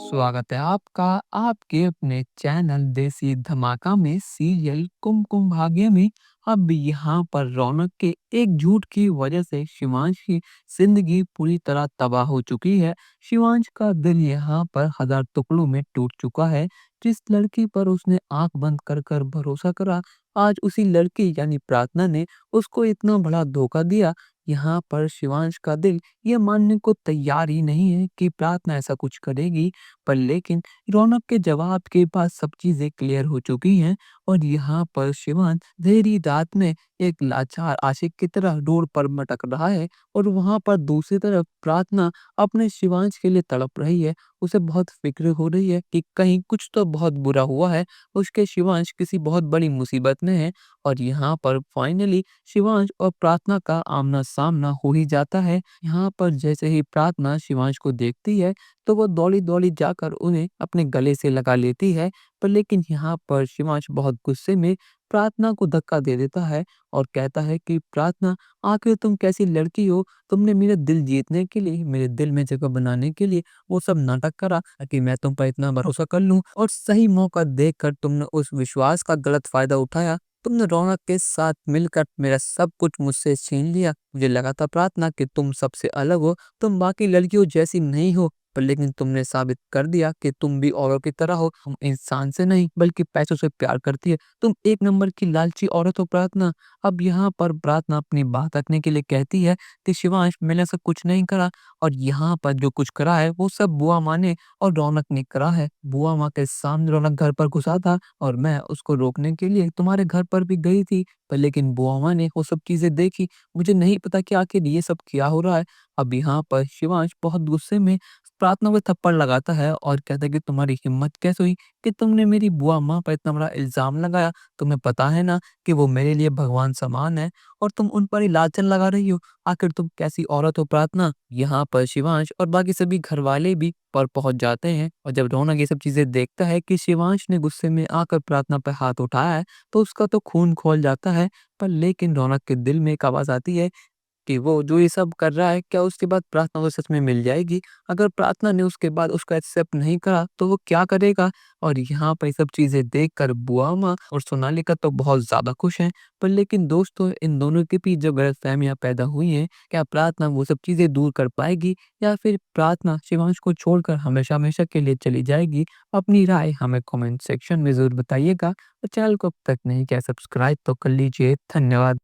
स्वागत है आपका आपके अपने चैनल देसी धमाका में सीरियल कुमकुम भाग्य में। अब यहाँ पर रौनक के एक झूठ की वजह से शिवांश की जिंदगी पूरी तरह तबाह हो चुकी है। शिवांश का दिल यहाँ पर हजार टुकड़ों में टूट चुका है। जिस लड़की पर उसने आंख बंद कर कर भरोसा करा, आज उसी लड़की यानी प्रार्थना ने उसको इतना बड़ा धोखा दिया। यहाँ पर शिवांश का दिल ये मानने को तैयार ही नहीं है कि प्रार्थना ऐसा कुछ करेगी। पर लेकिन रौनक के जवाब के बाद सब चीजें क्लियर हो चुकी हैं और यहाँ पर शिवांश देरी रात में एक लाचार आशिक की तरह रोड पर भटक रहा है और वहां पर दूसरी तरफ प्रार्थना अपने शिवांश के लिए तड़प रही है। उसे बहुत फिक्र हो रही है कि कहीं कुछ तो बहुत बुरा हुआ है, उसके शिवांश किसी बहुत बड़ी मुसीबत में है। और यहाँ पर फाइनली शिवांश और प्रार्थना का आमना सामना हो ही जाता है। यहाँ पर जैसे ही प्रार्थना शिवांश को देखती है तो वो दौड़ी-दौड़ी जाकर उन्हें अपने गले से लगा लेती है। पर लेकिन यहाँ पर शिवांश बहुत गुस्से में प्रार्थना को धक्का दे देता है और कहता है कि प्रार्थना, आखिर तुम कैसी लड़की हो? तुमने मेरे दिल जीतने के लिए, मेरे दिल में जगह बनाने के लिए वो सब नाटक करा ताकि मैं तुम पर इतना भरोसा कर लूँ, और सही मौका देखकर तुमने उस विश्वास का गलत फ़ायदा उठाया। तुमने रौनक के साथ मिलकर मेरा सब कुछ मुझसे छीन लिया। मुझे लगा था प्रार्थना कि तुम सबसे अलग हो, तुम बाकी लड़कियों जैसी नहीं हो, पर लेकिन तुमने साबित कर दिया कि तुम भी औरों की तरह हो। तुम इंसान से नहीं बल्कि पैसों से प्यार करती है। तुम एक नंबर की लालची औरत हो प्रार्थना। अब यहाँ पर प्रार्थना अपनी बात रखने के लिए कहती है कि शिवांश, मैंने ऐसा कुछ नहीं करा, और यहाँ पर जो कुछ करा है वो सब बुआ माँ ने और रौनक ने करा है। बुआ माँ के सामने रौनक घर पर घुसा था और मैं उसको रोकने के लिए तुम्हारे घर पर भी गई थी, पर लेकिन बुआ माँ ने वो सब चीजें देखी। मुझे नहीं पता कि आखिर ये सब क्या हो रहा है। अब यहाँ पर शिवांश बहुत गुस्से में प्रार्थना को थप्पड़ लगाता है और कहता है कि तुम्हारी हिम्मत कैसे हुई कि तुमने मेरी बुआ माँ पर इतना बड़ा इल्जाम लगाया? तुम्हें पता है ना कि वो मेरे लिए भगवान समान है, और तुम उन पर ही लांछन लगा रही हो। आखिर तुम कैसी औरत हो प्रार्थना? यहाँ पर शिवांश और बाकी सभी घर वाले भी पर पहुंच जाते हैं, और जब रौनक ये सब चीजें देखता है कि शिवांश ने गुस्से में आकर प्रार्थना पर हाथ उठाया है तो उसका तो खून खोल जाता है। पर लेकिन रौनक के दिल में एक आवाज आती है कि वो जो ये सब कर रहा है, क्या उसके बाद प्रार्थना को सच में मिल जाएगी? अगर प्रार्थना ने उसके बाद उसको एक्सेप्ट नहीं करा तो वो क्या करेगा? और यहाँ पर ये सब चीज़ें देखकर बुआ माँ और सोनालिका तो बहुत ज़्यादा खुश हैं। पर लेकिन दोस्तों, इन दोनों के बीच जो गलतफ़हमियाँ पैदा हुई हैं, क्या प्रार्थना वो सब चीज़ें दूर कर पाएगी या फिर प्रार्थना शिवांश को छोड़कर हमेशा-हमेशा के लिए चली जाएगी? अपनी राय हमें कमेंट सेक्शन में ज़रूर बताइएगा और चैनल को अब तक नहीं किया सब्सक्राइब तो कर लीजिए। धन्यवाद।